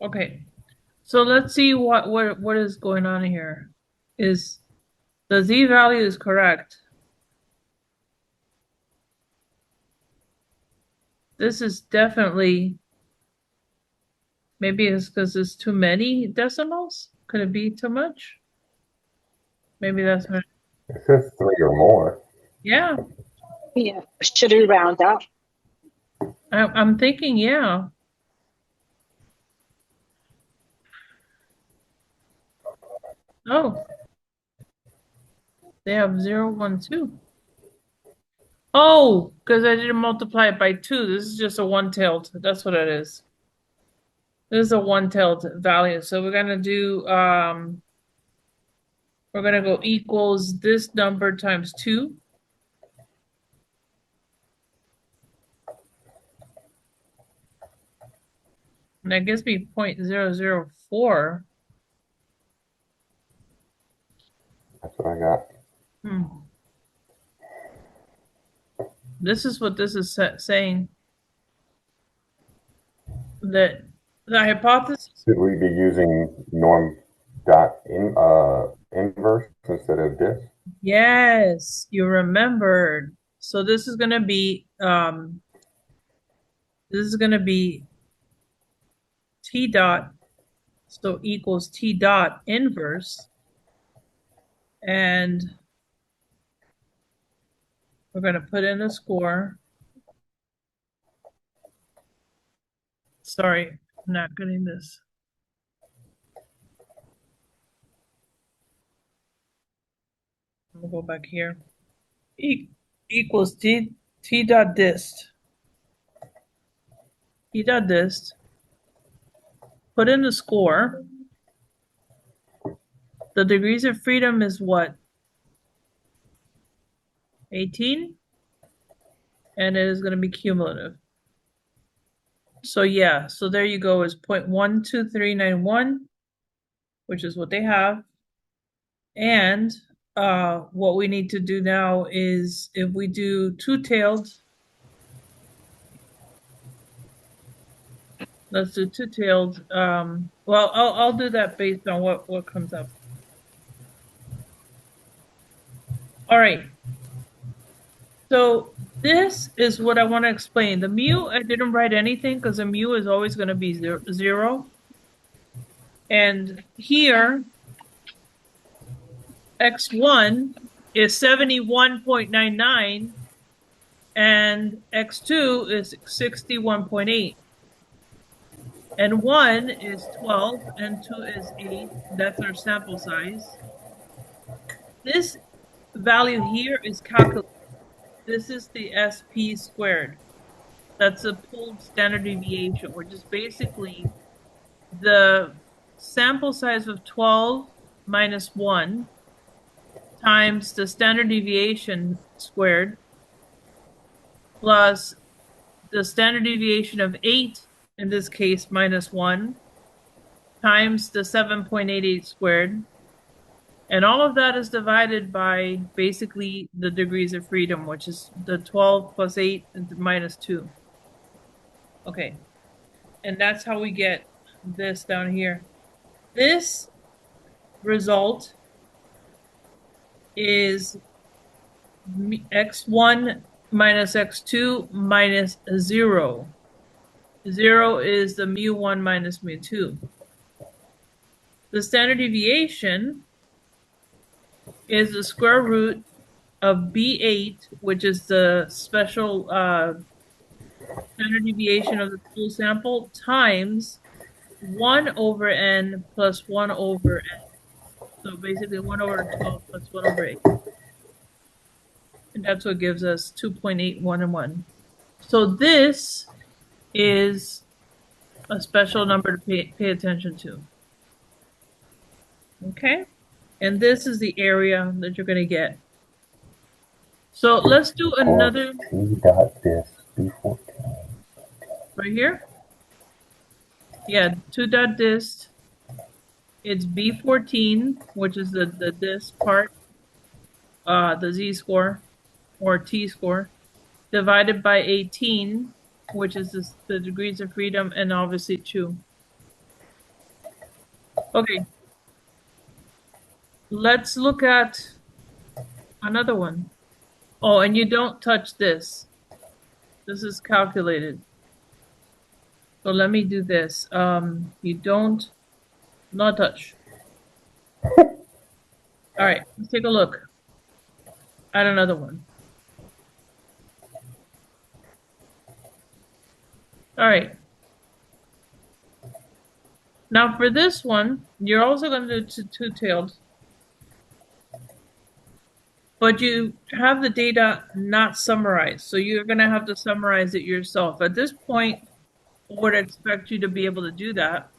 Okay, so let's see what is going on here. Is the z value is correct? This is definitely, maybe it's because there's too many decimals. Could it be too much? Maybe that's what. It says three or more. Yeah, Yeah. Should we round up? I'm thinking, yeah. Oh, they have 0, 1, 2. Oh, because I didn't multiply it by 2. This is just a one-tailed. That's what it is. This is a one-tailed value. So we're gonna do we're gonna go equals this number times 2. And that gives me 0.004. That's what I got. Hmm. This is what this is saying. That the hypothesis. Should we be using norm dot inverse instead of this? Yes, you remembered. So this is gonna be t dot, so equals t dot inverse, and we're gonna put in a score. Sorry, I'm not getting this. I'm gonna go back here. Equals t dot dist. T dot dist. Put in the score. The degrees of freedom is what? 18? And it is going to be cumulative. So yeah, so there you go, is 0.12391, which is what they have. And what we need to do now is, if we do two-tailed, let's do two-tailed. Well, I'll do that based on what comes up. All right. So this is what I want to explain. The mu, I didn't write anything because the mu is always going to be zero. And here, x1 is 71.99 and x2 is 61.8. And 1 is 12 and 2 is 8. That's our sample size. This value here is calculated. This is the SP squared. That's a pooled standard deviation, which is basically the sample size of 12 minus 1 times the standard deviation squared plus the standard deviation of 8, in this case minus 1, times the 7.88 squared. And all of that is divided by basically the degrees of freedom, which is the 12 plus 8 and minus 2. Okay, and that's how we get this down here. This result is x1 minus x2 minus 0. 0 is the mu1 minus mu2. The standard deviation is the square root of B8, which is the special standard deviation of the full sample, times 1 over n plus 1 over n. So basically 1 over 12 plus 1 over 8. And that's what gives us 2.811. So this is a special number to pay attention to. Okay? And this is the area that you're going to get. So let's do another. T dot this B14. Right here. Yeah, 2.dist. It's B14, which is the dist part, the z-score or t-score, divided by 18, which is the degrees of freedom, and obviously 2. Okay. Let's look at another one. Oh, and you don't touch this. This is calculated. So let me do this. You don't, not touch. All right, let's take a look at another one. All right. Now for this one, you're also going to do two-tailed, but you have the data not summarized. So you're going to have to summarize it yourself. At this point, I would expect you to be able to do that.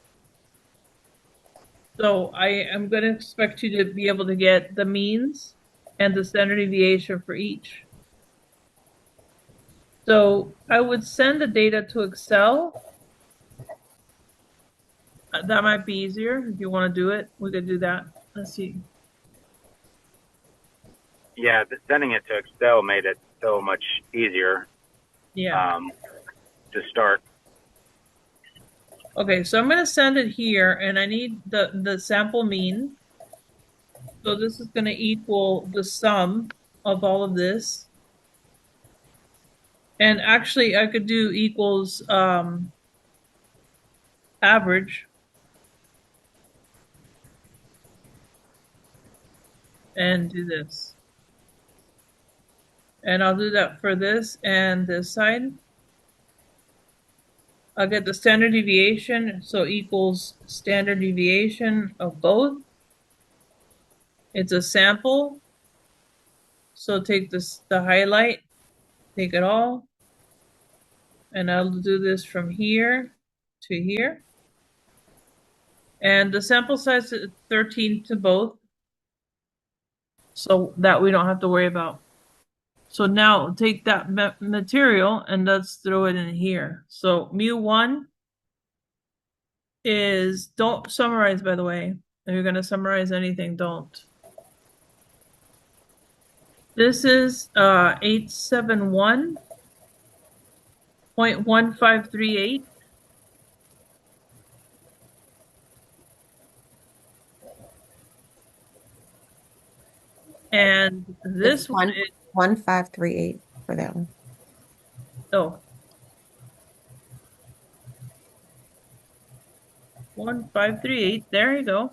So I am going to expect you to be able to get the means and the standard deviation for each. So I would send the data to Excel. That might be easier. If you want to do it, we could do that. Let's see. Yeah, sending it to Excel made it so much easier Yeah. to start. Okay, so I'm going to send it here, and I need the sample mean. So this is going to equal the sum of all of this. And actually, I could do equals average. And do this. And I'll do that for this and this side. I'll get the standard deviation, so equals standard deviation of both. It's a sample, so take this, the highlight, take it all, and I'll do this from here to here. And the sample size is 13 to both, so that we don't have to worry about. So now take that material and let's throw it in here. So mu1 is, don't summarize, by the way. If you're going to summarize anything, don't. This is 871.1538. And this It's one is 1538 for that one. oh 1538. There you go.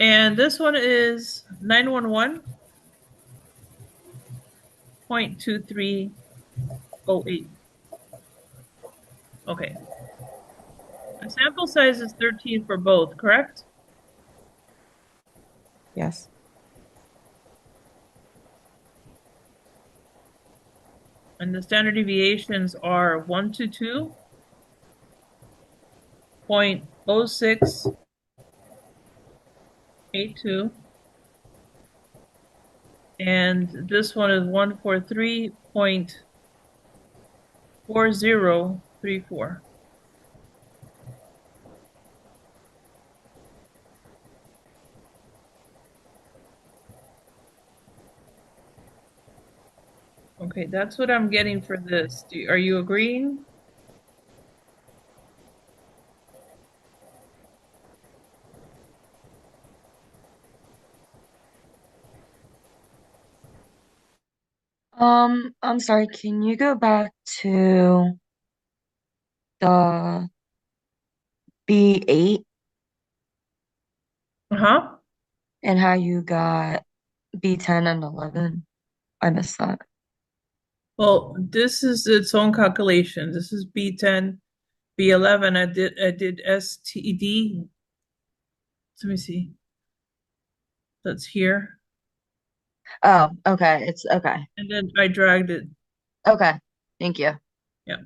And this one is 911.2308. Okay. The sample size is 13 for both, correct? Yes. And the standard deviations are 1 to 2.0682. And this one is 143.4034. Okay, that's what I'm getting for this. Are you agreeing? I'm sorry, can you go back to the B8 Uh-huh. and how you got B10 and 11? I missed that. Well, this is its own calculation. This is B10, B11. I did STD. Let me see. That's here. Oh, okay. It's okay. And then I dragged it. Okay. Thank you. Yeah.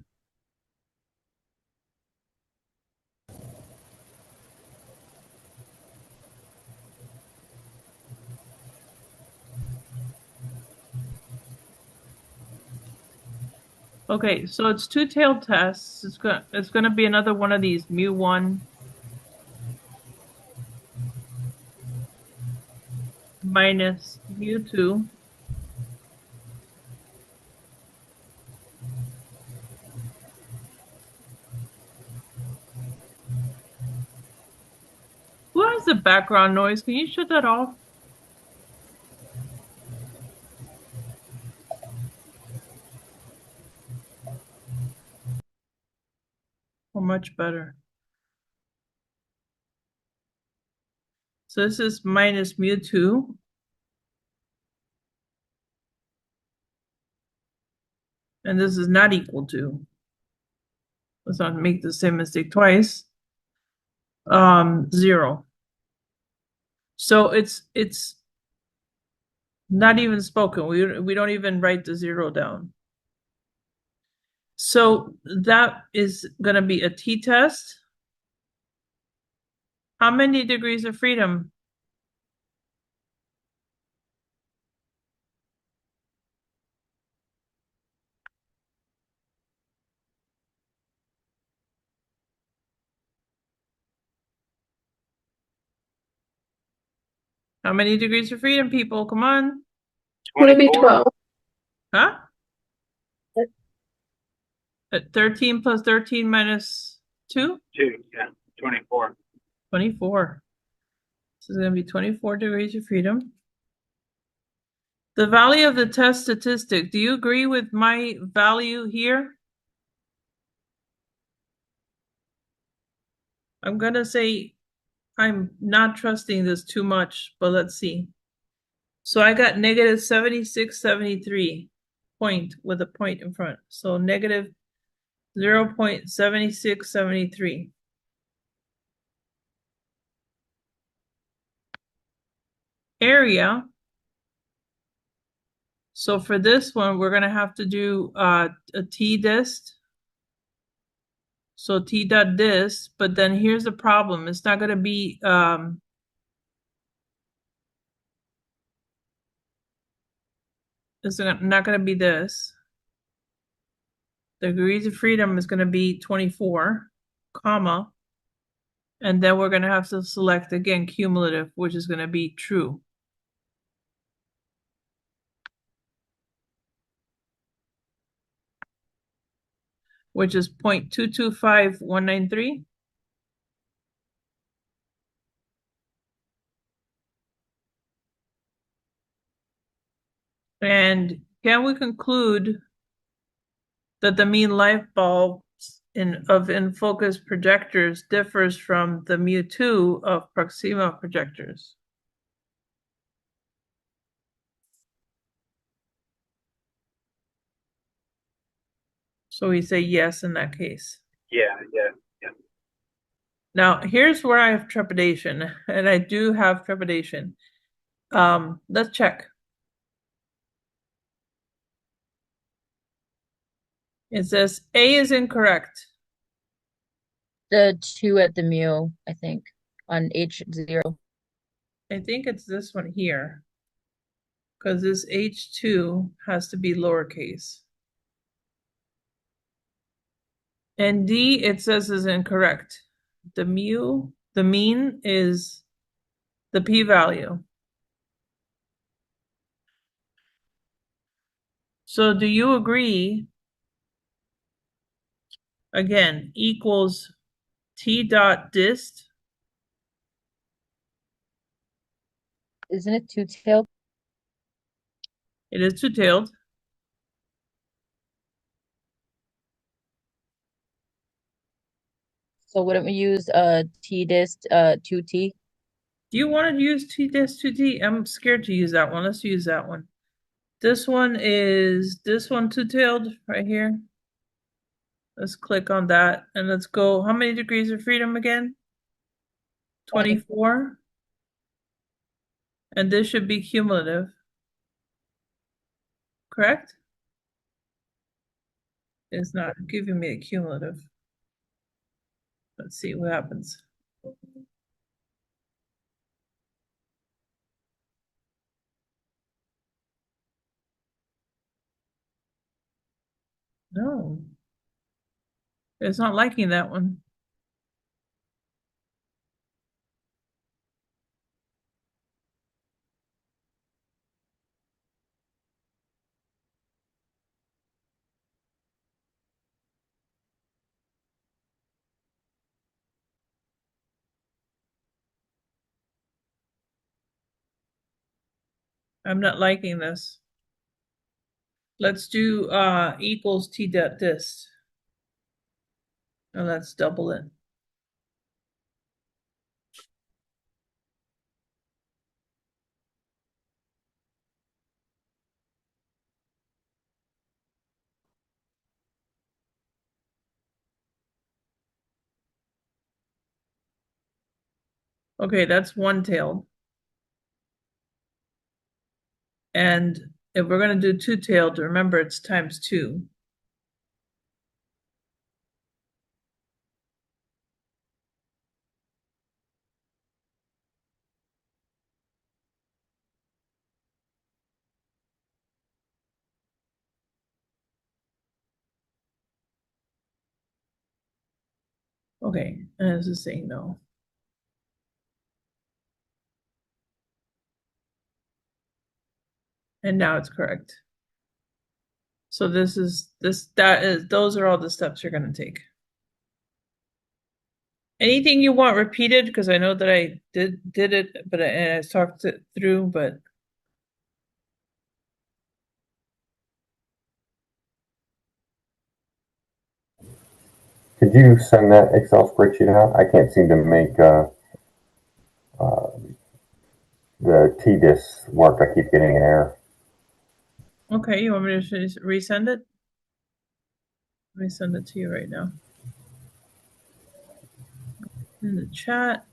Okay, so it's two-tailed tests. It's gonna be another one of these mu1 minus mu2. Who has the background noise? Can you shut that off? Or much better. So this is minus mu 2. And this is not equal to. Let's not make the same mistake twice. 0. So it's not even spoken. We don't even write the 0 down. So that is going to be a t-test. How many degrees of freedom? How many degrees of freedom, people? Come on. Would it be 24. 12? Huh? 13 plus 13 minus 2? 2, yeah, 24. 24. This is going to be 24 degrees of freedom. The value of the test statistic. Do you agree with my value here? I'm going to say I'm not trusting this too much, but let's see. So I got negative 7673 point with a point in front. So negative 0.7673. Area. So for this one, we're going to have to do a t-dist. So t dot dist, but then here's the problem. It's not going to be it's not going to be this. The degrees of freedom is going to be 24, comma, and then we're going to have to select again cumulative, which is going to be true. Which is 0.225193. And can we conclude that the mean light bulbs in focus projectors differs from the mu2 of Proxima projectors? So we say yes in that case. Yeah. Now, here's where I have trepidation, and I do have trepidation. Let's check. It says A is incorrect. The 2 at the mu, I think, on H0. I think it's this one here, because this H2 has to be lowercase. And D, it says is incorrect. The mean is the p-value. So do you agree, again, equals t dot dist? Isn't it two-tailed? It is two-tailed. So wouldn't we use t-dist 2t? Do you want to use t dist 2t? I'm scared to use that one. Let's use that one. This one is this one two-tailed right here. Let's click on that and let's go. How many degrees of freedom again? 24. And this should be cumulative. Correct? It's not giving me a cumulative. Let's see what happens. No. It's not liking that one. I'm not liking this. Let's do equals t dot dist. And let's double it. Okay, that's one-tailed. And if we're going to do two-tailed, remember it's times 2. Okay, and this is saying no. And now it's correct. So those are all the steps you're going to take. Anything you want repeated, because I know that I did it, but I talked it through, but Could you send that Excel spreadsheet out? I can't seem to make the TDIS work. I keep getting an error. okay, you want me to resend it? Let me send it to you right now. In the chat.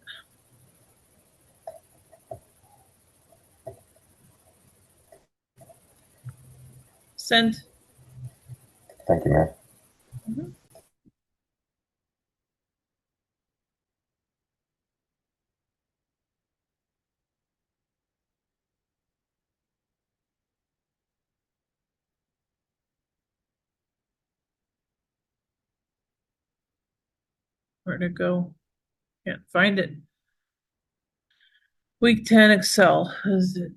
Send. Thank you, man. Mm-hmm. Where'd it go? Can't find it. Week 10 Excel. Is it?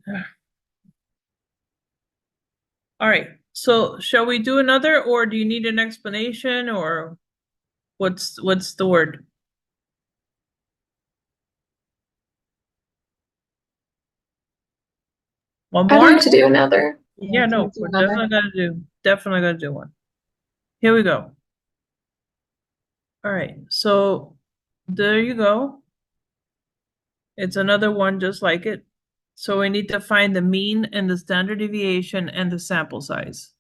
All right. So shall we do another, or do you need an explanation, or what's the word? One I'd more? like to do another. Yeah, can no, we do we're another? definitely gonna do one. Here we go. All right, so there you go. It's another one just like it. So we need to find the mean and the standard deviation and the sample size.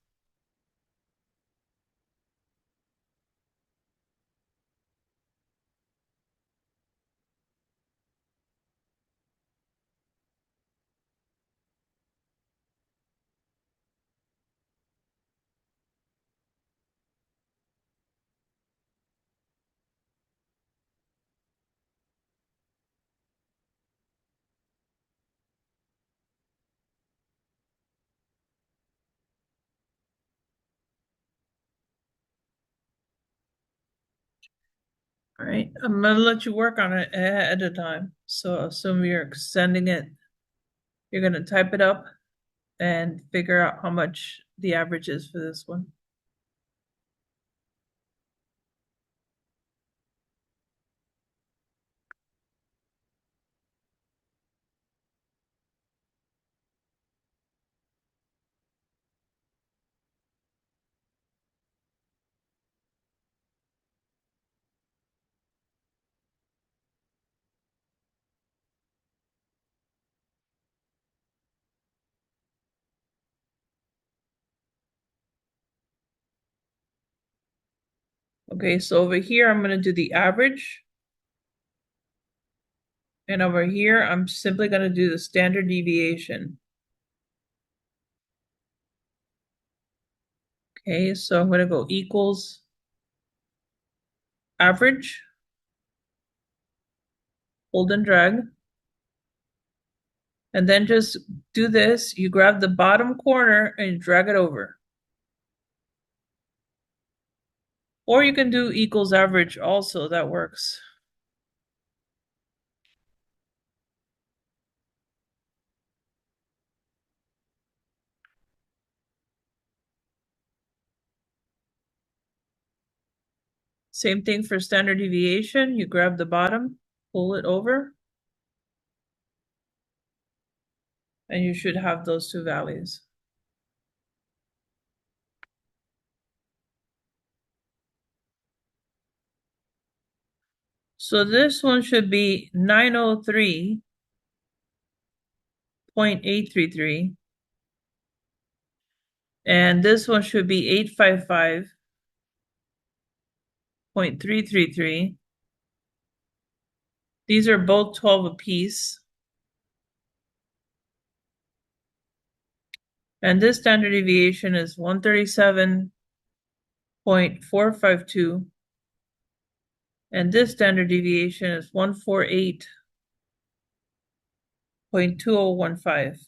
All right, I'm gonna let you work on it ahead of time. So assume you're sending it, you're gonna type it up and figure out how much the average is for this one. Okay, so over here, I'm gonna do the average. And over here, I'm simply gonna do the standard deviation. Okay, so I'm gonna go equals average, hold and drag. And then just do this, you grab the bottom corner and drag it over. Or you can do equals average also, that works. Same thing for standard deviation, you grab the bottom, pull it over. And you should have those two values. So this one should be 903.833. And this one should be 855.333. These are both 12 apiece. And this standard deviation is 137.452. And this standard deviation is 148.2015.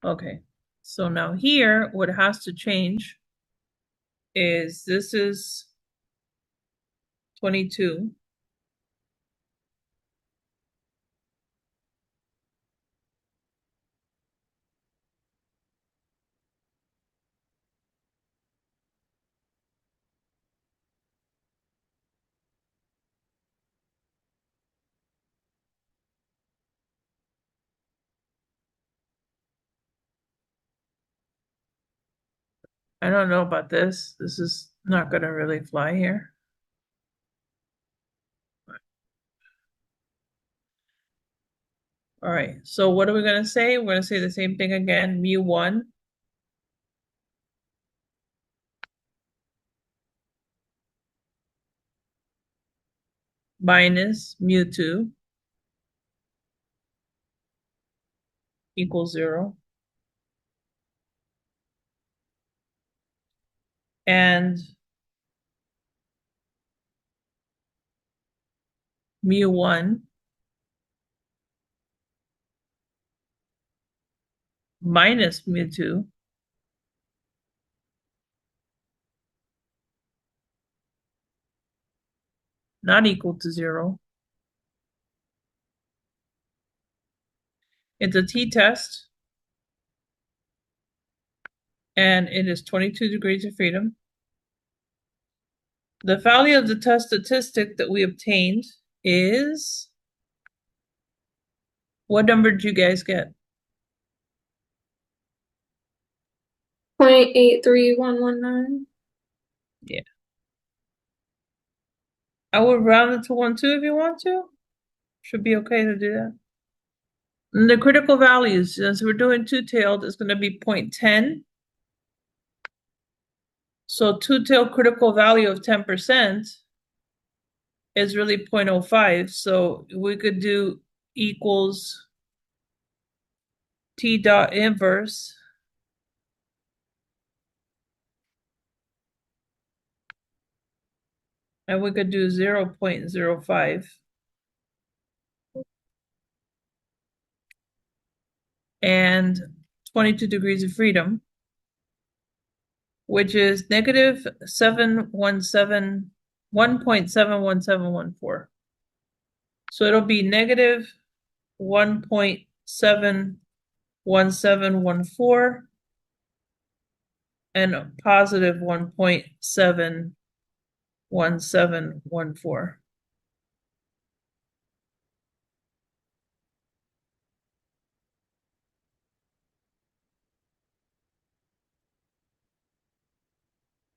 Okay, so now here, what has to change is this is 22. I don't know about this. This is not going to really fly here. All right, so what are we going to say? We're going to say the same thing again, mu1 minus mu2 equals 0. And mu1 minus mu2 not equal to 0. It's a t-test, and it is 22 degrees of freedom. The value of the test statistic that we obtained is, what number did you guys get? 0.83119. Yeah. I would round it to 1, 2 if you want to. Should be okay to do that. And the critical values, since we're doing two-tailed, is going to be 0.10. So two-tailed critical value of 10% is really 0.05. So we could do equals t dot inverse and we could do 0.05 and 22 degrees of freedom, which is negative 1.71714. So it'll be negative 1.71714 and positive 1.71714.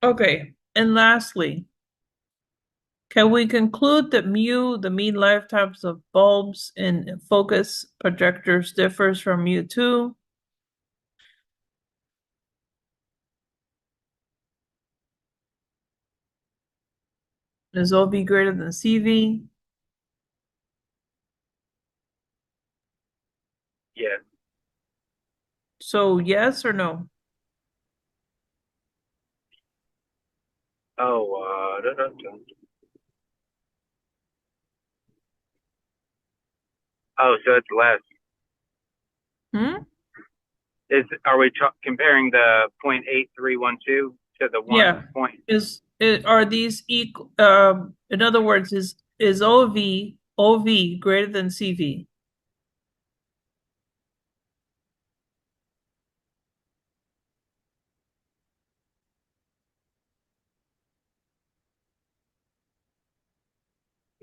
Okay, and lastly, can we conclude that mu, the mean lifetimes of bulbs in focus projectors, differs from mu2? Is OV greater than CV? Yeah. So yes or no? Oh, oh, so it's less. Hmm? Are we comparing the 0.8312 to the 1 Yeah. point? Are these equal? In other words, is OV greater than CV?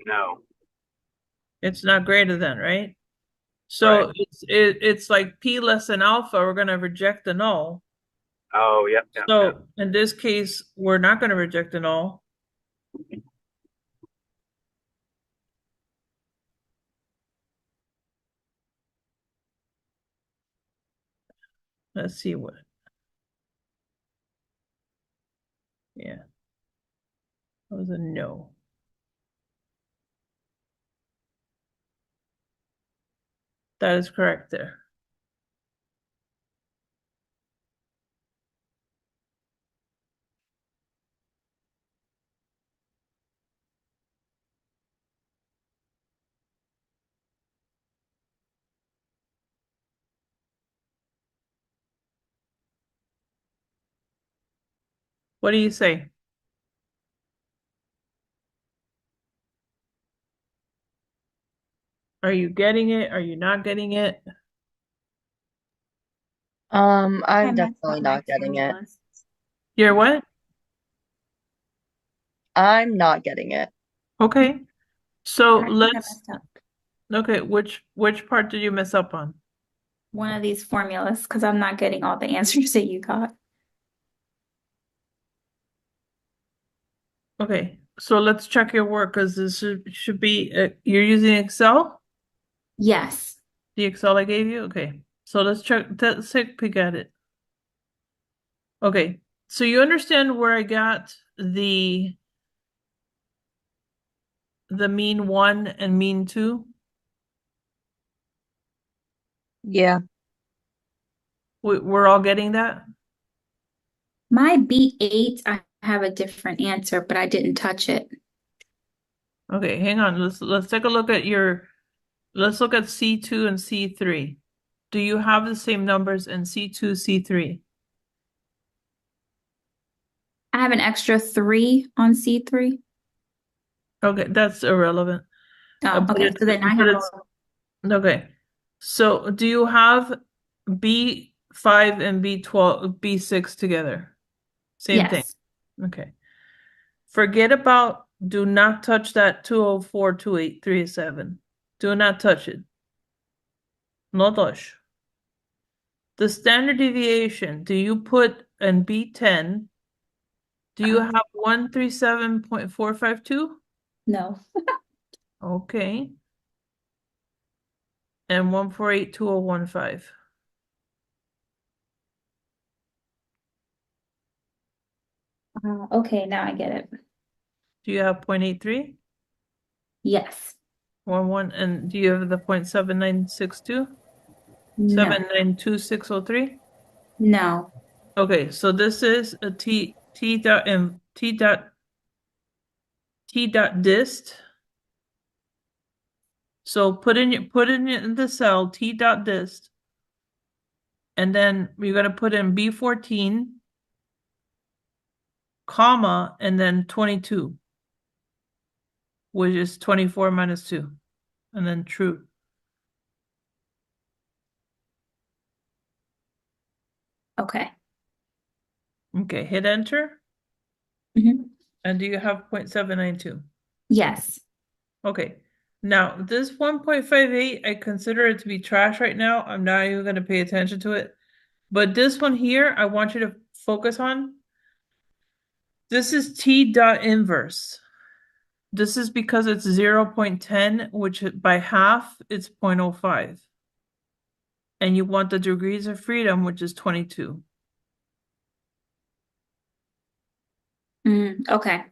No. It's not greater than, right? Right. So it's like P less than alpha, we're going to reject the null. Oh, yep, yep, yep. So in this case, we're not going to reject the null. Let's see what. Yeah. That was a no. That is correct there. What do you say? Are you getting it? Are you not getting it? I'm I messed definitely up my not getting it. formulas. You're what? I'm not getting it. Okay. So I think I let's, messed up okay, which part did you mess up on? one of these formulas because I'm not getting all the answers that you got. Okay, so let's check your work because this should be, you're using Excel? Yes. The Excel I gave you? Okay, so let's take a peek at it. Okay, so you understand where I got the mean 1 and mean 2? Yeah. We're all getting that? My B8, I have a different answer, but I didn't touch it. Okay, hang on. Let's take a look at let's look at C2 and C3. Do you have the same numbers in C2, C3? I have an extra 3 on C3. Okay, that's irrelevant. Oh, But okay. So then I but have it's okay. So do you have B5 and B12, B6 together? Same thing. yes. Okay. Forget about, do not touch that 204, 28387. Do not touch it. No touch. The standard deviation, do you put in B10? Do you have 137.452? No. Okay. And 1482015. Okay, now I get it. Do you have 0.83? Yes. 11, and do you have the 0.7962? No. 792,603? No. Okay, so this is a T dot dist. So put in the cell T dot dist, and then you're gonna put in B14, comma, and then 22, which is 24 minus 2, and then true. Okay. Okay, hit enter. Mhm. And do you have 0.792? Yes. Okay. Now, this 1.58, I consider it to be trash right now. I'm not even going to pay attention to it. But this one here, I want you to focus on. This is T dot inverse. This is because it's 0.10, which by half, it's 0.05. And you want the degrees of freedom, which is 22. Okay.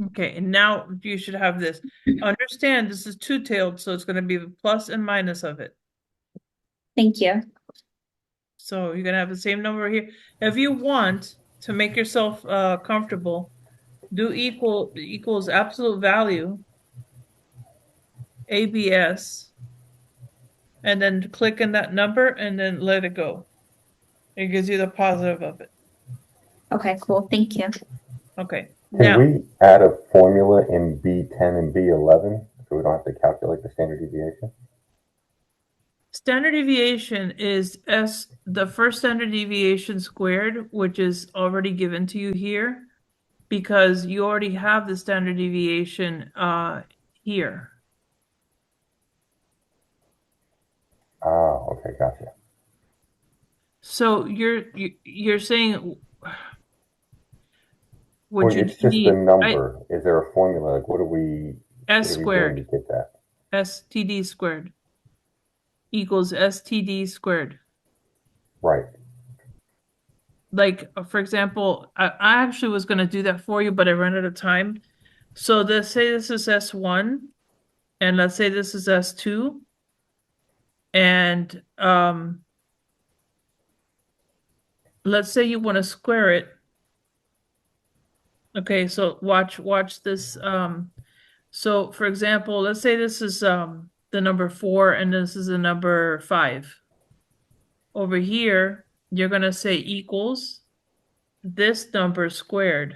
Okay, and now you should have this. Understand this is two-tailed, so it's going to be the plus and minus of it. Thank you. So you're going to have the same number here. If you want to make yourself comfortable, do equals absolute value, ABS, and then click in that number and then let it go. It gives you the positive of it. Okay, cool. Thank you. Okay, Can now we add a formula in B10 and B11 so we don't have to calculate the standard deviation? standard deviation is the first standard deviation squared, which is already given to you here, because you already have the standard deviation here. Ah, okay, gotcha. So you're saying Well, what you it's do just the need number. Is there a formula? Like, what are S we doing to squared, get that? STD squared equals STD squared. Right. Like, for example, I actually was going to do that for you, but I ran out of time. So let's say this is S1, and let's say this is S2, and let's say you want to square it. Okay, so watch this. So for example, let's say this is the number 4 and this is the number 5. Over here, you're going to say equals this number squared.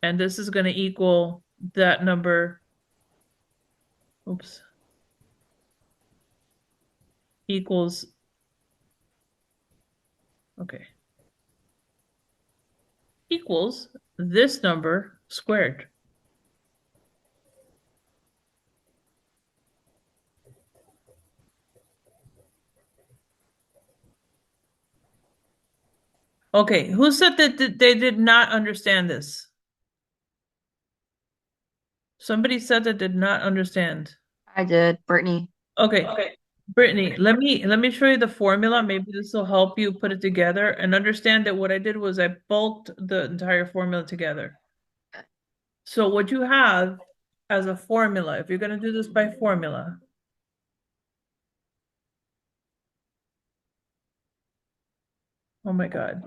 And this is going to equal that number, oops, equals, okay, equals this number squared. Okay, who said that they did not understand this? Somebody said that did not understand. I did, Brittany. Okay, Brittany, let me show you the formula. Maybe this will help you put it together and understand that what I did was I bulked the entire formula together. So what you have as a formula, if you're going to do this by formula, oh my God.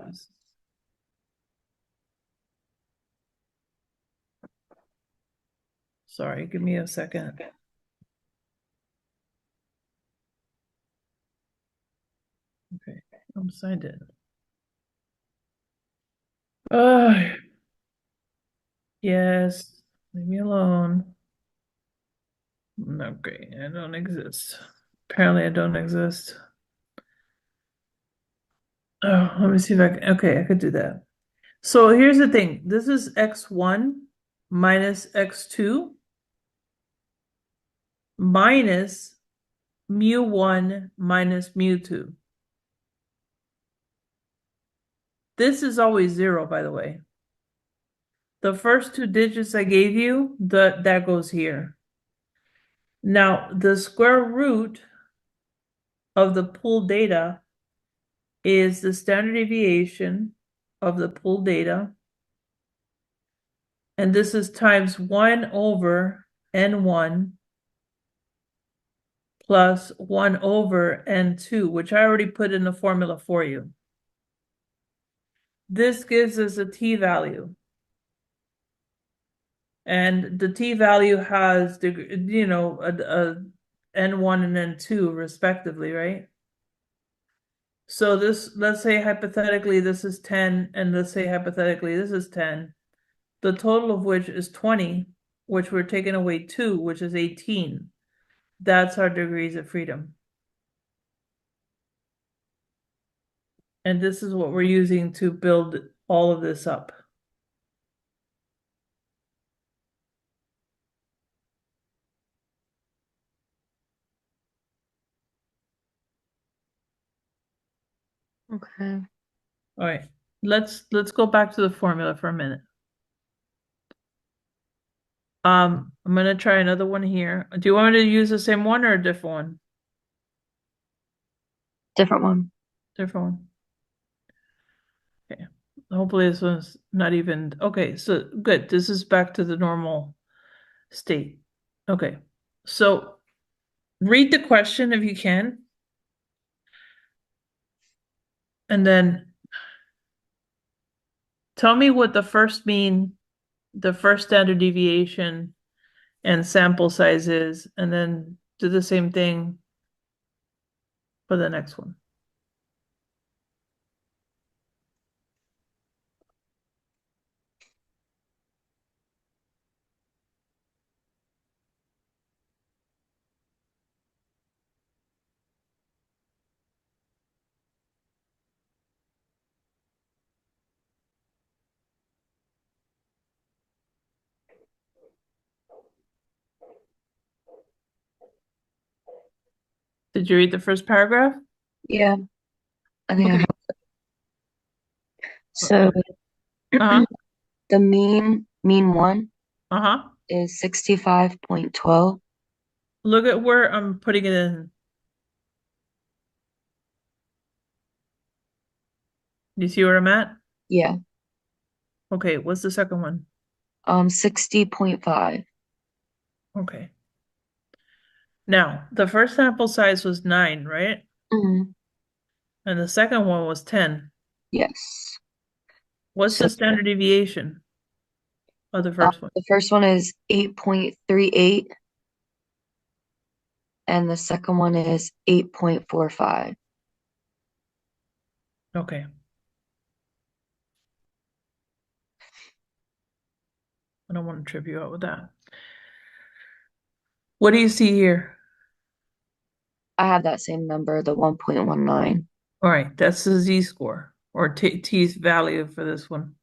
Sorry, give me a second. Okay, I'm signed in. Oh, yes, leave me alone. Okay, I don't exist. Apparently, I don't exist. Oh, let me see if I can. Okay, I could do that. So here's the thing. This is x1 minus x2 minus mu1 minus mu2. This is always 0, by the way. The first 2 digits I gave you, that goes here. Now, the square root of the pool data is the standard deviation of the pool data. And this is times 1 over n1 plus 1 over n2, which I already put in the formula for you. This gives us a t-value. And the t-value has, a n1 and n2 respectively, right? So this, let's say hypothetically this is 10, and let's say hypothetically this is 10. The total of which is 20, which we're taking away 2, which is 18. That's our degrees of freedom. And this is what we're using to build all of this up. Okay. All right, let's go back to the formula for a minute. I'm gonna try another one here. Do you want me to use the same one or a different one? Different one. Different one. Okay. Hopefully this one's not even okay, so good. This is back to the normal state. Okay. So read the question if you can. And then tell me what the first mean, the first standard deviation and sample size is, and then do the same thing for the next one. Did you read the first paragraph? Yeah, I think I Okay. have. So Uh-huh. the mean one Uh-huh. is 65.12. Look at where I'm putting it in. Do you see where I'm at? Yeah. Okay, what's the second one? 60.5. Okay. Now, the first sample size was 9, right? Mm-hmm. And the second one was 10. Yes. What's So the standard deviation of the first one? the first one is 8.38 and the second one is 8.45. Okay. I don't want to trip you out with that. What do you see here? I have that same number, the 1.19. All right, that's the z-score or t's value for this one.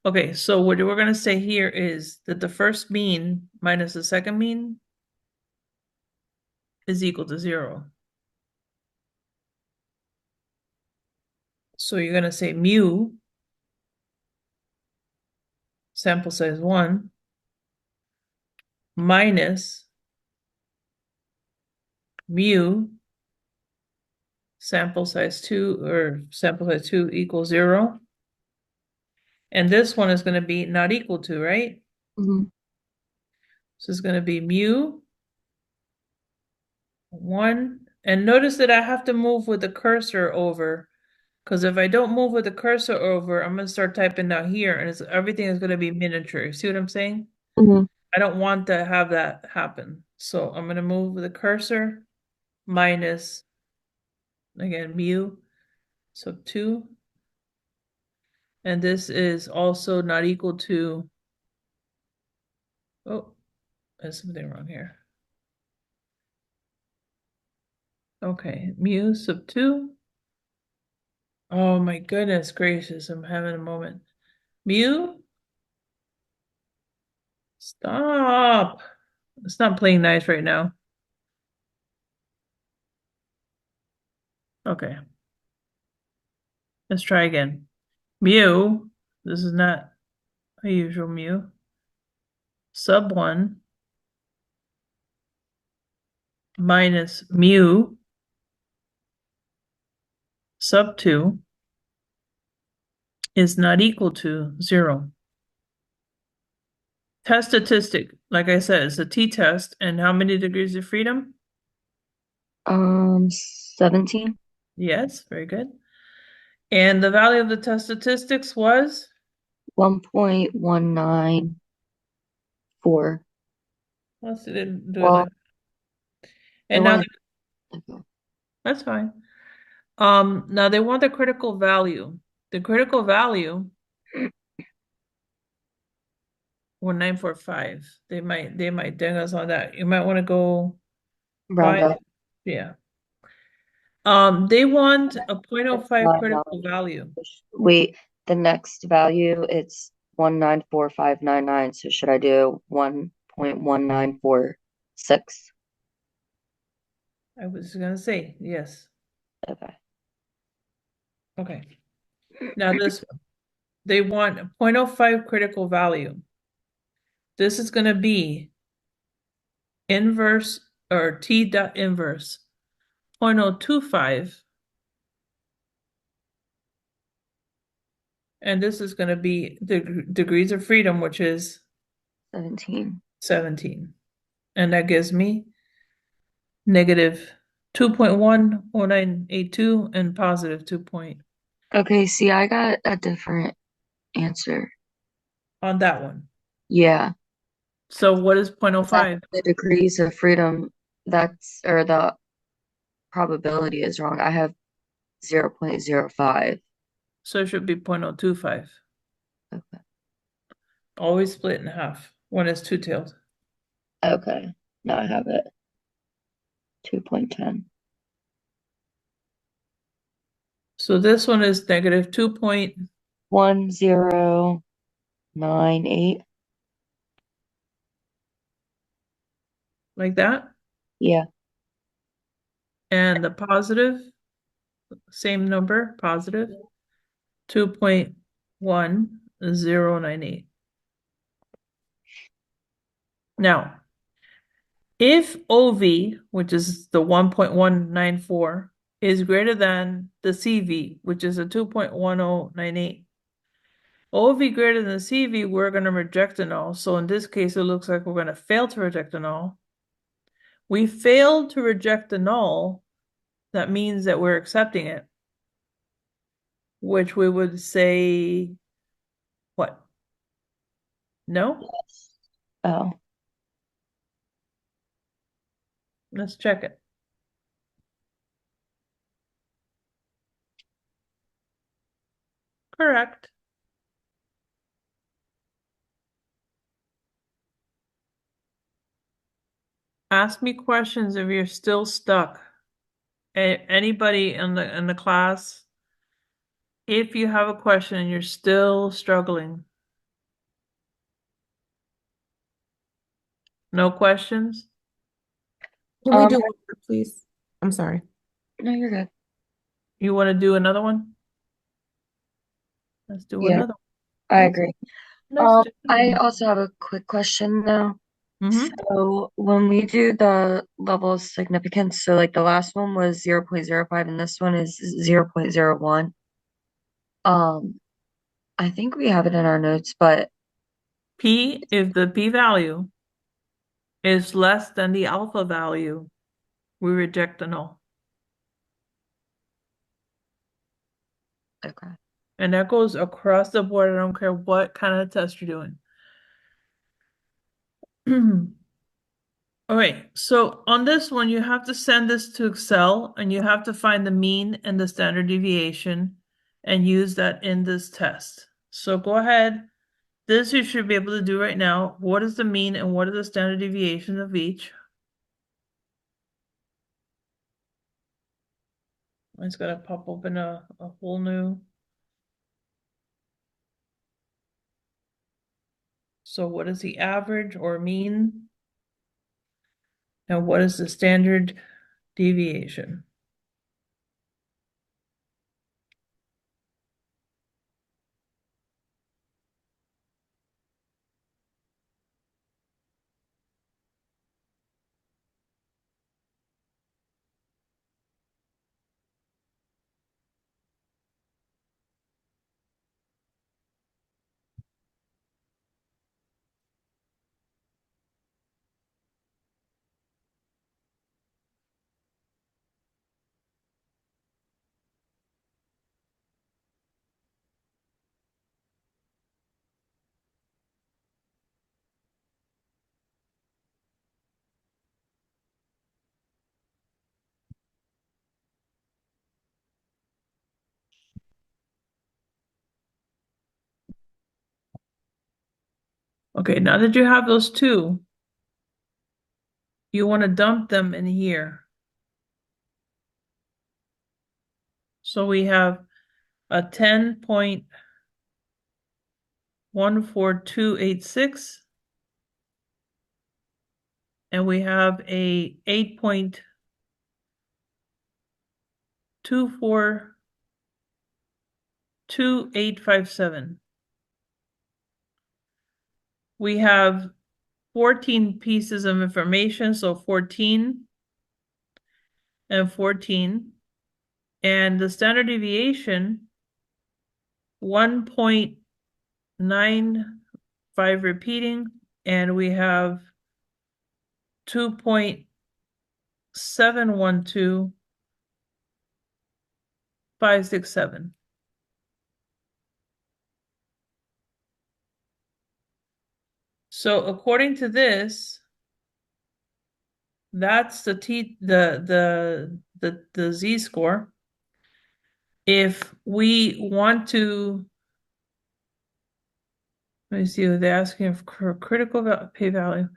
Okay, so what we're going to say here is that the first mean minus the second mean is equal to 0. So you're going to say mu, sample size 1, minus mu, sample size 2, or sample size 2 equals 0. And this one is going to be not equal to, right? Mm-hmm. So it's going to be mu 1. And notice that I have to move with the cursor over, because if I don't move with the cursor over, I'm going to start typing out here, and everything is going to be miniature. See what I'm saying? Mm-hmm. I don't want to have that happen. So I'm going to move with the cursor minus, again, mu sub 2. And this is also not equal to, oh, there's something wrong here. Okay, mu sub 2. Oh my goodness gracious, I'm having a moment. Mu, stop. It's not playing nice right now. Okay. Let's try again. Mu, this is not a usual mu. Sub 1 minus mu sub 2 is not equal to 0. Test statistic, like I said, it's a t-test. And how many degrees of freedom? 17. Yes, very good. And the value of the test statistics was? 1.194. Let's didn't do it Well, like. And they now want that's fine. Now they want the critical value. The critical value 1945. They might ding us on that. You might want to go round 5. up. Yeah. They want a 0.05 Nine critical dollars. value. Wait, the next value it's 194,599. So should I do 1.1946? I was gonna say yes. Okay. Okay. Now this one. They want a 0.05 critical value. This is gonna be inverse or t dot inverse 0.025. And this is going to be the degrees of freedom, which is 17. 17. And that gives me negative 2.10982 and positive 2 Okay, see, I got a different answer. on that one. Yeah. So what is 0.05? The degrees of freedom, or the probability is wrong. I have 0.05. So it should be 0.025. Okay. Always split in half when it's two-tailed. Okay. Now I have it. 2.10. So this one is negative 1098. like that. Yeah. And the positive, same number, positive, 2.1098. Now, if OV, which is the 1.194, is greater than the CV, which is a 2.1098, OV greater than CV, we're going to reject a null. So in this case, it looks like we're going to fail to reject a null. We failed to reject a null. That means that we're accepting it, which we would say, what? No? Oh, Let's check it. Correct. Ask me questions if you're still stuck. Anybody in the class, if you have a question and you're still struggling. No questions? Can we Um, do one more, please? I'm sorry. no, you're good. You want to do another one? Let's do Yeah, another I Let's- agree. Let's do I also have a quick question now. Mhm. So when we do the level of significance, so like the last one was 0.05 and this one is 0.01. I think we have it in our notes, but P, if the P value is less than the alpha value, we reject the null. okay. And that goes across the board. I don't care what kind of test you're doing. All right, so on this one, you have to send this to Excel and you have to find the mean and the standard deviation and use that in this test. So go ahead. This you should be able to do right now. What is the mean and what are the standard deviations of each? It's gonna pop open a whole new. So what is the average or mean? And what is the standard deviation? Okay, now that you have those two, you want to dump them in here. So we have a 10.14286 and we have a 8.242857. We have 14 pieces of information, so 14 and 14. And the standard deviation, 1.95 repeating, and we have 2.712567. So according to this, that's the Z score. If we want to, let me see, they're asking for critical p-value.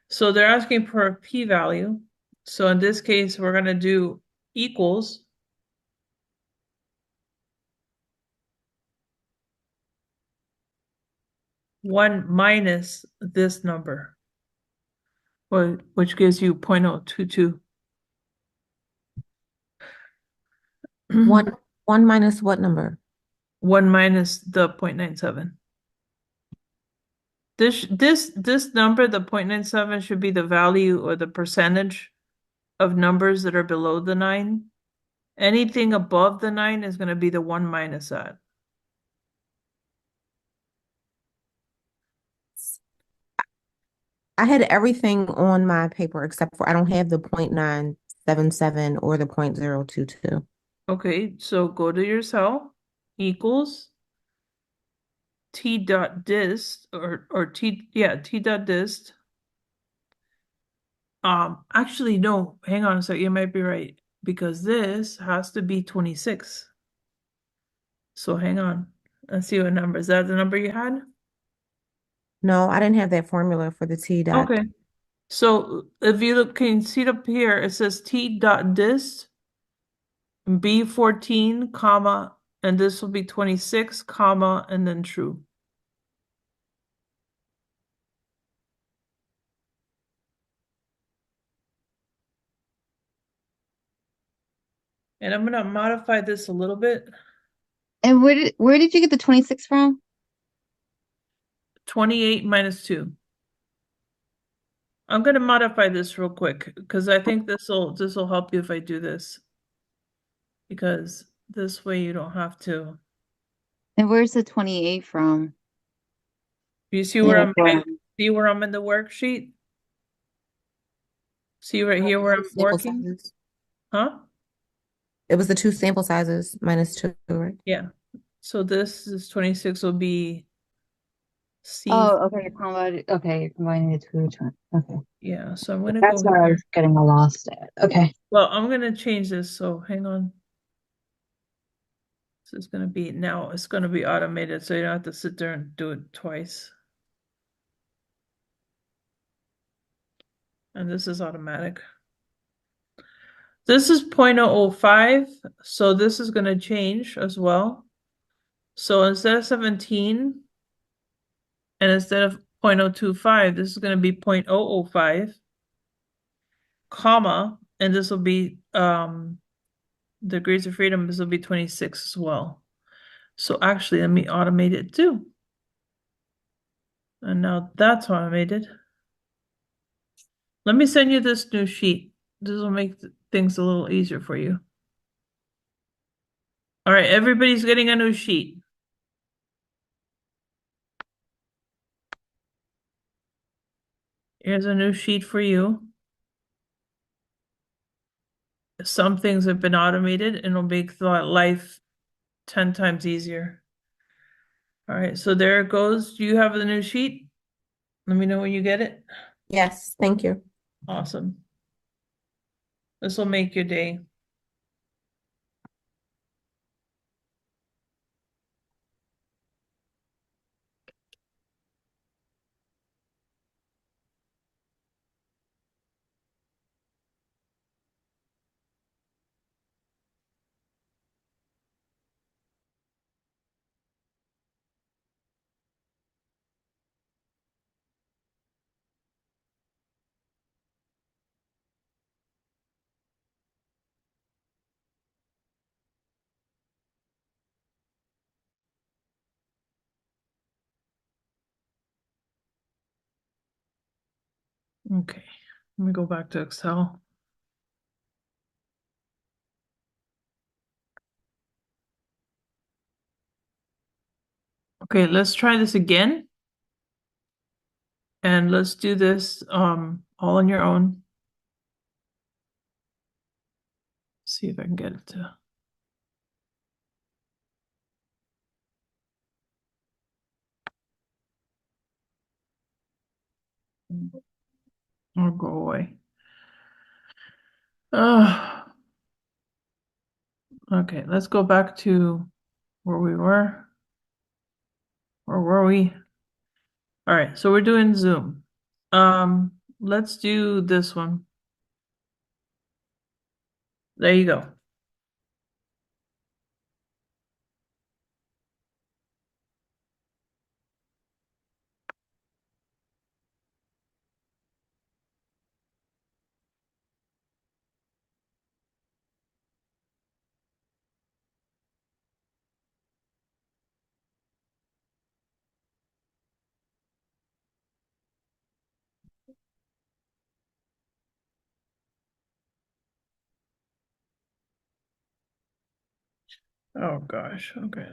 So they're asking for a p-value. So in this case, we're going to do equals 1 minus this number, which gives you 0.022. One minus what number? 1 minus the 0.97. This number, the 0.97, should be the value or the percentage of numbers that are below the 9. Anything above the 9 is going to be the 1 minus that. I had everything on my paper except for I don't have the 0.977 or the 0.022. Okay, so go to your cell, equals t dot dist or t dot dist. Actually, no, hang on a sec, you might be right, because this has to be 26. So hang on, let's see what number. Is that the number you had? No, I didn't have that formula for the T dot. Okay. So if you look, can you see it up here? It says t dot dist b14, comma, and this will be 26, comma, and then true. And I'm gonna modify this a little bit. And where did you get the 26 from? 28 minus 2. I'm gonna modify this real quick because I think this will help you if I do this. Because this way you don't have to. And where's the 28 from? You see where I'm Yeah. see where I'm in the worksheet? See right here where I'm Sample working? sizes. Huh? It was the two sample sizes minus 2, right? Yeah. So this is 26 will be C. Oh, okay. You're combining the two. Okay. Yeah, so I'm gonna That's go where I here. was getting lost at. Okay. Well, I'm gonna change this, so hang on. This is gonna be now it's gonna be automated, so you don't have to sit there and do it twice. And this is automatic. This is 0.005, so this is gonna change as well. So instead of 17, and instead of 0.025, this is gonna be 0.005, comma, and this will be degrees of freedom, this will be 26 as well. So actually, let me automate it too. And now that's automated. Let me send you this new sheet. This will make things a little easier for you. All right, everybody's getting a new sheet. Here's a new sheet for you. Some things have been automated and it'll make life 10 times easier. All right, so there it goes. Do you have the new sheet? Let me know when you get it. Yes, thank you. Awesome. This will make your day. Okay, let me go back to Excel. Okay, let's try this again. And let's do this all on your own. See if I can get it to. Or go away. Okay, let's go back to where we were. Where were we? All right, so we're doing Zoom. Let's do this one. There you go. Oh gosh, okay.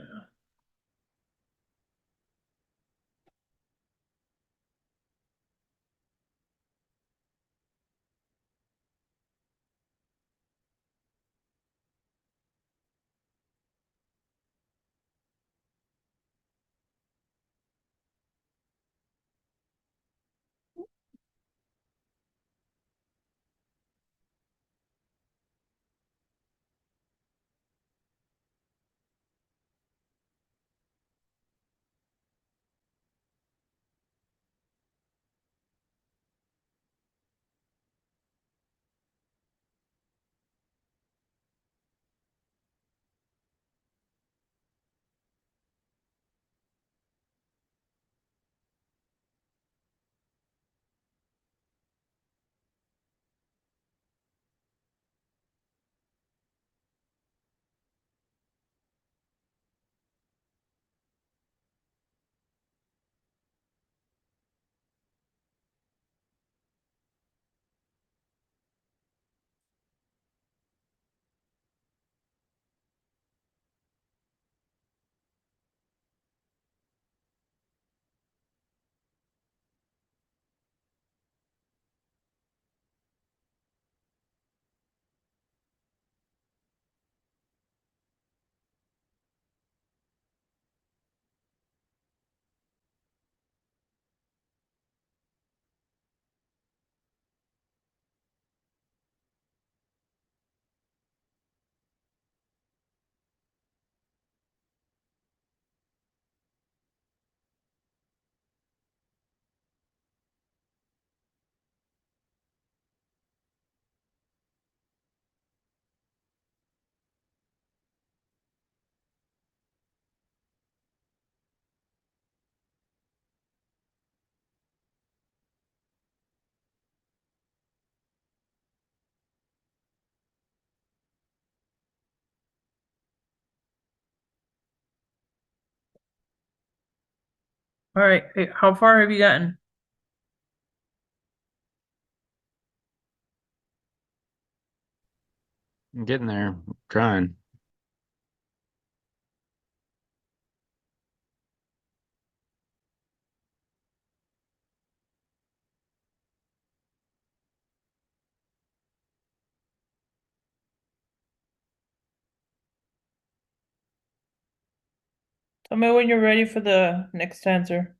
All right, hey, how far have you gotten? I'm getting there. I'm trying. Tell me when you're ready for the next answer.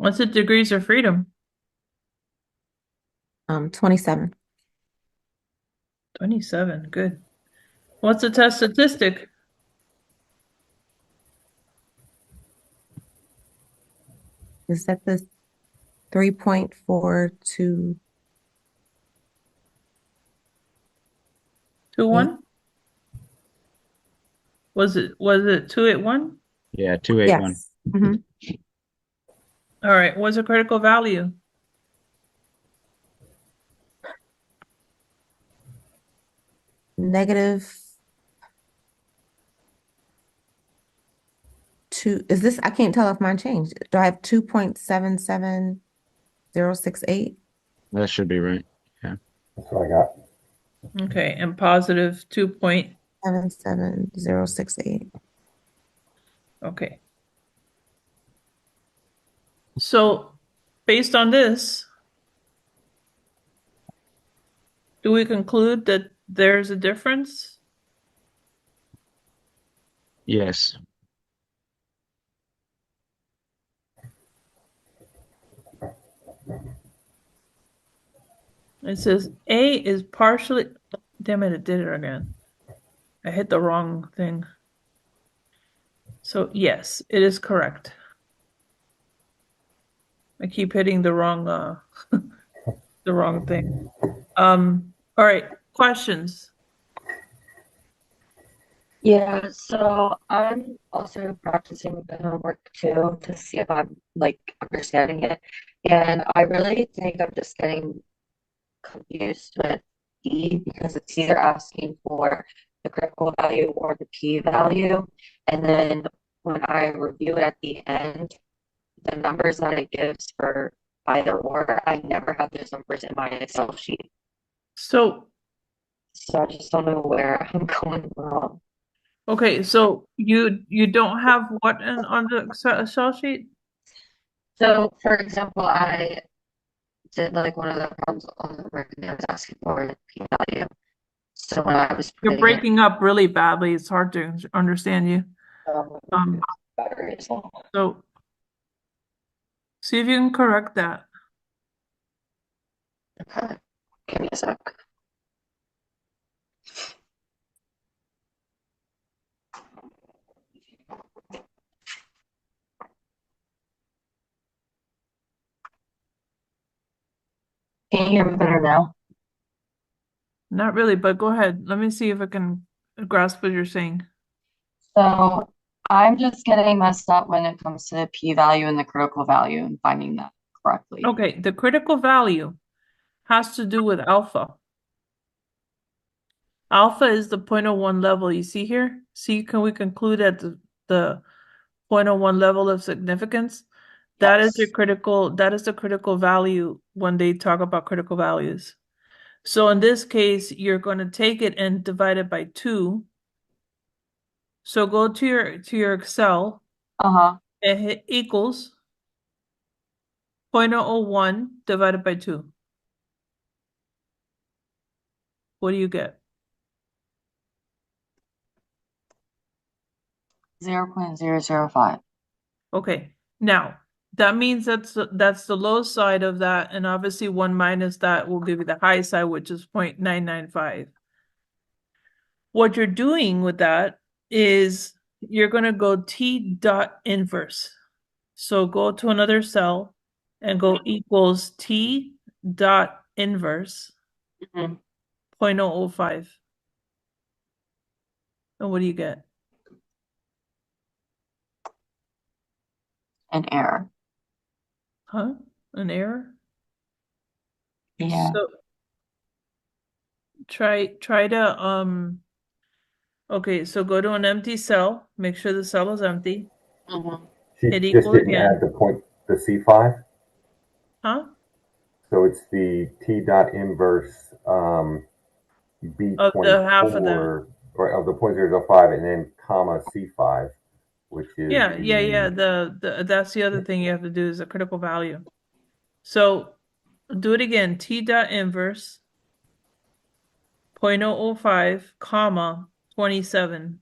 What's the degrees of freedom? 27. 27, good. What's the test statistic? Is that the 3.428? 2-1? Was it 2-8-1? Yeah, 281. Yes. Mm-hmm. All right, what's a critical value? Negative 2. Is this, I can't tell if mine changed. Do I have 2.77068? That should be right. Yeah. That's what I got. Okay, and positive 2 point, 77068. okay. So based on this, do we conclude that there's a difference? Yes. It says A is partially, damn it, it did it again. I hit the wrong thing. So yes, it is correct. I keep hitting the wrong the wrong thing. All right, questions. Yeah, so I'm also practicing the homework too to see if I'm like understanding it. And I really think I'm just getting confused with E because it's either asking for the critical value or the p-value. And then when I review it at the end, the numbers that it gives for either or, I never have those numbers in my Excel sheet. So, So I just don't know where I'm going wrong. okay, so you don't have what on the Excel sheet? So, for example, I did like one of the problems on the work and I was asking for the p-value. So when I was You're putting it, breaking up really badly. It's hard to understand you. Um, battery is low. so see if you can correct that. Okay, give me a sec. Can you hear me better now? Not really, but go ahead. Let me see if I can grasp what you're saying. So I'm just getting messed up when it comes to the p-value and the critical value and finding that correctly. Okay, the critical value has to do with alpha. Alpha is the 0.01 level you see here. See, can we conclude at the 0.01 level of significance? That is Yes. that is the critical value when they talk about critical values. So in this case, you're going to take it and divide it by 2. So go to your Excel Uh-huh. and hit equals 0.001 divided by 2. What do you get? 0.005. Okay. Now, that means that's the low side of that, and obviously 1 minus that will give you the high side, which is 0.995. What you're doing with that is you're going to go T dot inverse. So go to another cell and go equals T dot inverse Mm-hmm. 0.005. And what do you get? An error. Huh? An error? Yeah. So try to okay, so go to an empty cell, make sure the cell is empty, Mm-hmm. She hit just equal didn't add again. the C5. Huh? So it's the T dot inverse Of the half of that. B24 or of the 0.005 and then comma C5, which is Yeah. the That's the other thing you have to do is a critical value. So do it again. T dot inverse 0.005, comma 27.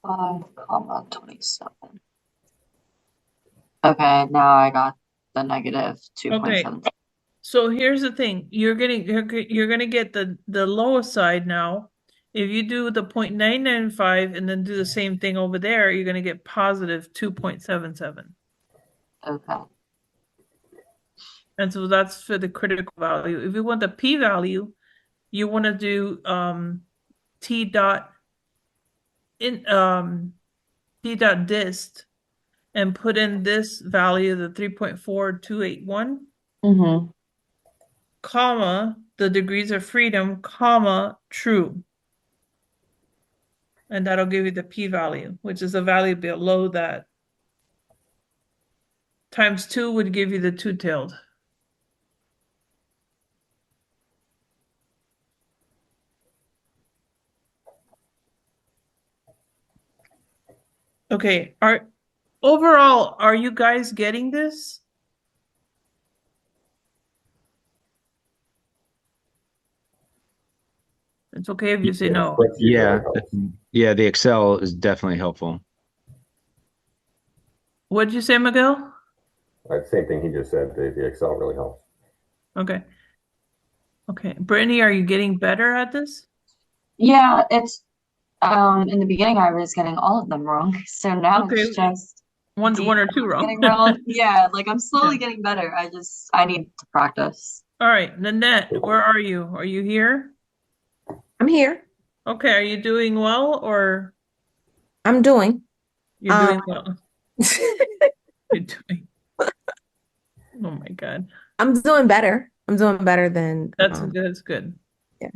5,27. Okay, now I got the negative Okay. 2.7. So here's the thing. You're gonna get the lowest side now. If you do the 0.995 and then do the same thing over there, you're gonna get positive 2.77. Okay. And so that's for the critical value. If you want the p-value, you want to do t dot dist and put in this value, the 3.4281, Mm-hmm. comma, the degrees of freedom, comma, true. And that'll give you the p-value, which is a value below that. Times 2 would give you the two-tailed. Okay, overall, are you guys getting this? It's okay if you say no. Yeah. Yeah, the Excel is definitely helpful. What'd you say, Miguel? same thing he just said. The Excel really helps. Okay. Okay. Brittany, are you getting better at this? Yeah, it's In the beginning, I was getting all of them wrong. So now it's Okay, just one D or two I'm wrong. getting wrong. Yeah, like I'm slowly Yeah. getting better. I need to practice. All right, Nanette, where are you? Are you here? I'm here. Okay, are you doing well or I'm doing. you're Um, doing well? You're doing. Oh my God. I'm doing better. I'm doing better than That's good. That's good. yeah.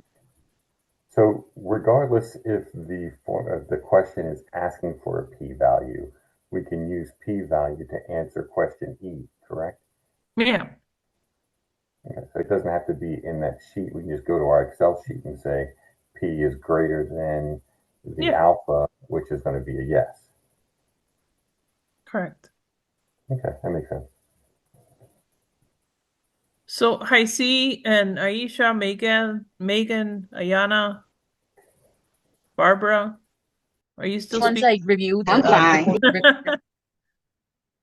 So regardless if the form of the question is asking for a p-value, we can use p-value to answer question E, correct? Yeah. Okay, so it doesn't have to be in that sheet. We can just go to our Excel sheet and say p is greater than the Yeah. alpha, which is going to be a yes. Correct. Okay, that makes sense. So Heisi and Aisha, Megan, Ayana, Barbara, are you still Once speaking? I review I'm the fine.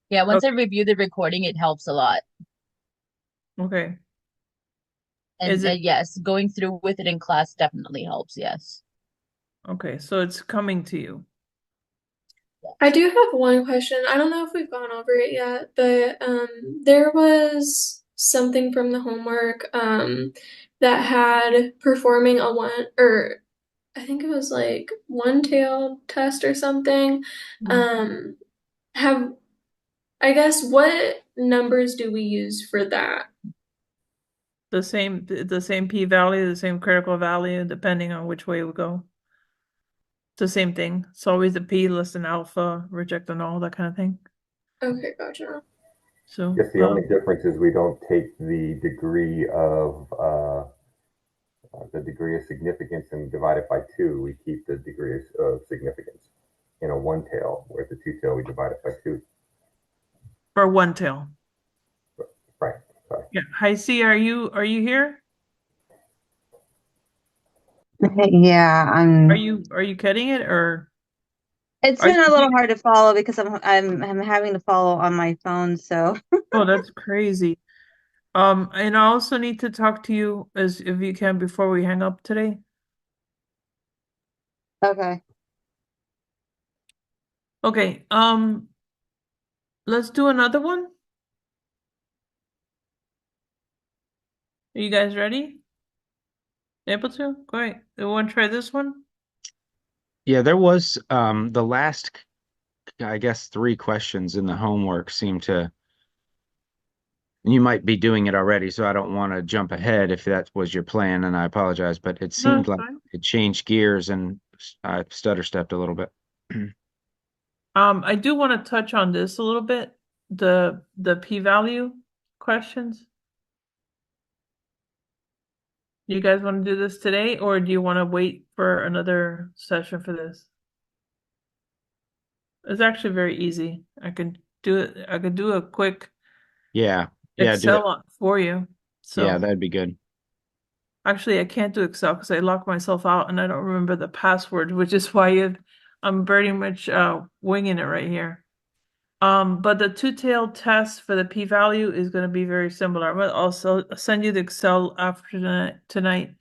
yeah, once Okay. I review the recording, it helps a lot. Okay. And Is it yes, going through with it in class definitely helps. Yes. okay? So it's coming to you. I do have one question. I don't know if we've gone over it yet, but there was something from the homework that had performing a one or I think it was like one tail test or something. Um, have I guess what numbers do we use for that? The same p-value, the same critical value, depending on which way we go. It's the same thing. It's always the p less than alpha, reject and all that kind of thing. Okay, gotcha. So I guess the only difference is we don't take the degree of significance and divide it by 2. We keep the degree of significance in a one tail, where the two tail we divide it by 2. for one tail. Right. Sorry. Yeah. Heisi, are you here? Yeah, Are you getting it or it's are been a you little hard to follow because I'm having to follow on my phone, so Oh, that's crazy. And I also need to talk to you as if you can before we hang up today. okay. Okay, let's do another one. Are you guys ready? Able to? Great. You want to try this one? Yeah, there was the last, I guess, 3 questions in the homework seem to, you might be doing it already, so I don't want to jump ahead if that was your plan, and I apologize, but it No, seemed it's like fine. it changed gears and I stutter stepped a little bit. I do want to touch on this a little bit, the p-value questions. You guys want to do this today, or do you want to wait for another session for this? It's actually very easy. I could do it. I could do a quick Yeah, yeah, do it. Excel for you. Yeah, So that'd be good. actually, I can't do Excel because I locked myself out and I don't remember the password, which is why I'm pretty much winging it right here. But the two-tailed test for the p-value is going to be very similar. I'm going to also send you the Excel after tonight.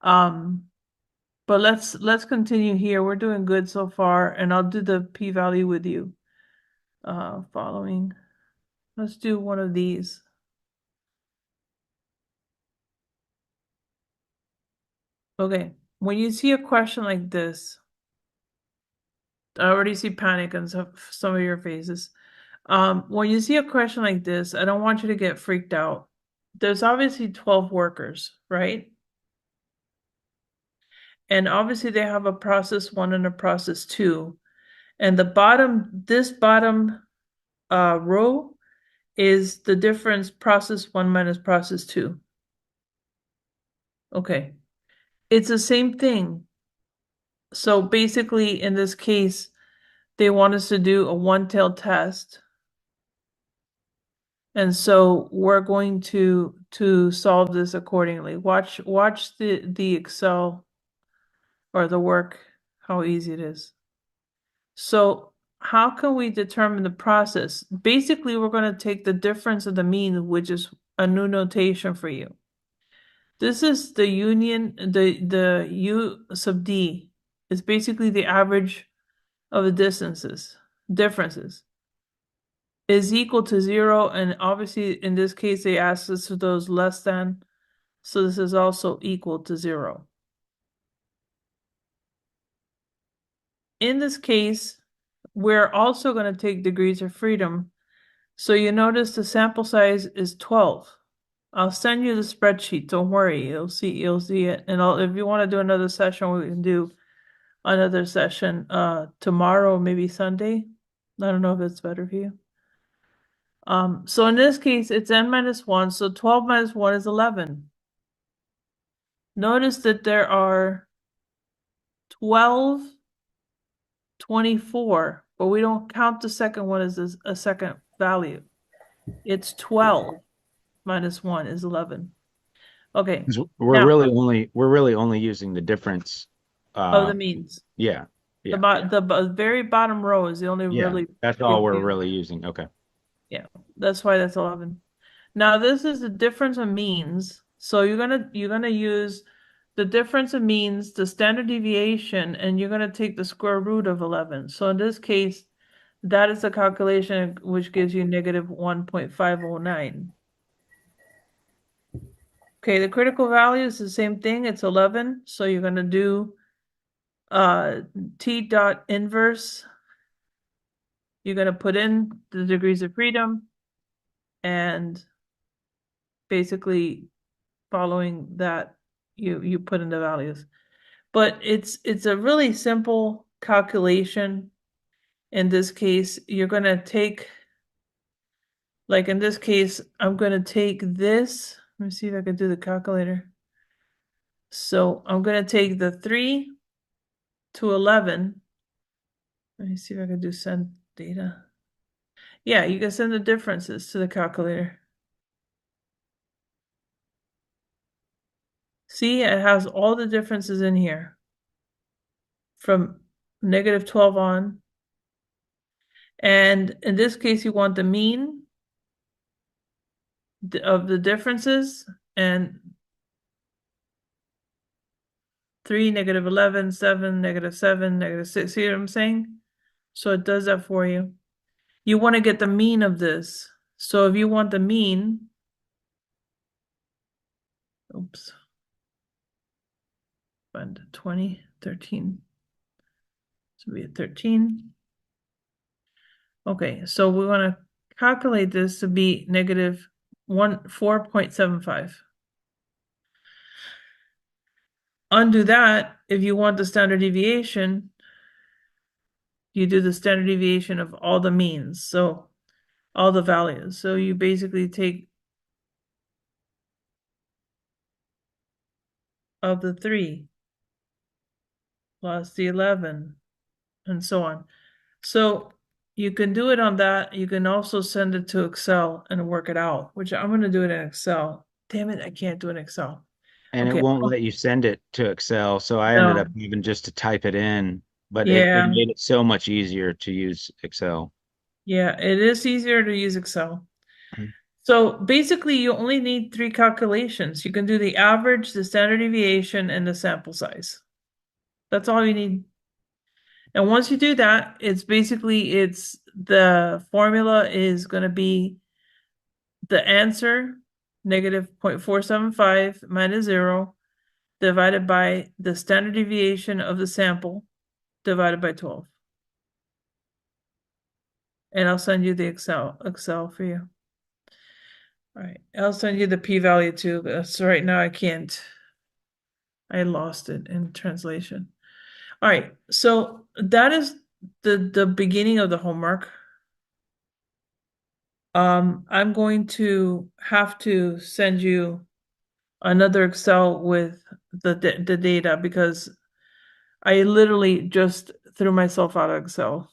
But let's continue here. We're doing good so far, and I'll do the p-value with you. Following. Let's do one of these. Okay, when you see a question like this, I already see panic on some of your faces. When you see a question like this, I don't want you to get freaked out. There's obviously 12 workers, right? And obviously they have a process 1 and a process 2. And this bottom row is the difference process 1 minus process 2. Okay. It's the same thing. So basically, in this case, they want us to do a one-tailed test. And so we're going to solve this accordingly. Watch the Excel or the work, how easy it is. So how can we determine the process? Basically, we're going to take the difference of the mean, which is a new notation for you. This is the union, the U sub D. It's basically the average of the differences is equal to 0, and obviously in this case they asked us for those less than, so this is also equal to 0. In this case, we're also going to take degrees of freedom. So you notice the sample size is 12. I'll send you the spreadsheet. Don't worry, you'll see it. And if you want to do another session, we can do another session tomorrow, maybe Sunday. I don't know if it's better for you. So in this case, it's n minus 1. So 12 minus 1 is 11. Notice that there are 12, 24, but we don't count the second one as a second value. It's 12 minus 1 is 11. Okay. 'Cause we're Now- really only using the difference. Of the means. Yeah. Yeah. The very bottom row is the only Yeah. really. That's all we're big view. really using. Okay. That's why that's 11. Now this is the difference of means. So you're gonna use the difference of means, the standard deviation, and you're gonna take the square root of 11. So in this case, that is a calculation which gives you negative 1.509. Okay, the critical value is the same thing. It's 11. So you're gonna do T dot inverse. You're gonna put in the degrees of freedom, and basically following that you put in the values. But it's a really simple calculation. In this case, you're going to take, like in this case, I'm going to take this. Let me see if I can do the calculator. So I'm going to take the 3 to 11. Let me see if I can do send data. Yeah, you can send the differences to the calculator. See, it has all the differences in here from negative 12 on. And in this case, you want the mean of the differences, and 3, negative 11, 7, negative 7, negative 6. See what I'm saying? So it does that for you. You want to get the mean of this. So if you want the mean, oops. Find 20, 13. So we have 13. Okay, so we want to calculate this to be negative 4.75. Undo that. If you want the standard deviation, you do the standard deviation of all the means, so all the values. So you basically take of the 3 plus the 11 and so on. So you can do it on that. You can also send it to Excel and work it out, which I'm going to do it in Excel. Damn it, I can't do it in Excel. And Okay. it won't let you send it to Excel. So I ended up even just to type it in, but it Yeah. made it so much easier to use Excel. Yeah, it is easier to use Excel. Mhm. So basically, you only need 3 calculations. You can do the average, the standard deviation, and the sample size. That's all you need. And once you do that, it's the formula is going to be the answer, negative 0.475 minus 0, divided by the standard deviation of the sample, divided by 12. And I'll send you the Excel for you. All right, I'll send you the p-value too. So right now I can't. I lost it in translation. All right, so that is the beginning of the homework. I'm going to have to send you another Excel with the data because I literally just threw myself out of Excel.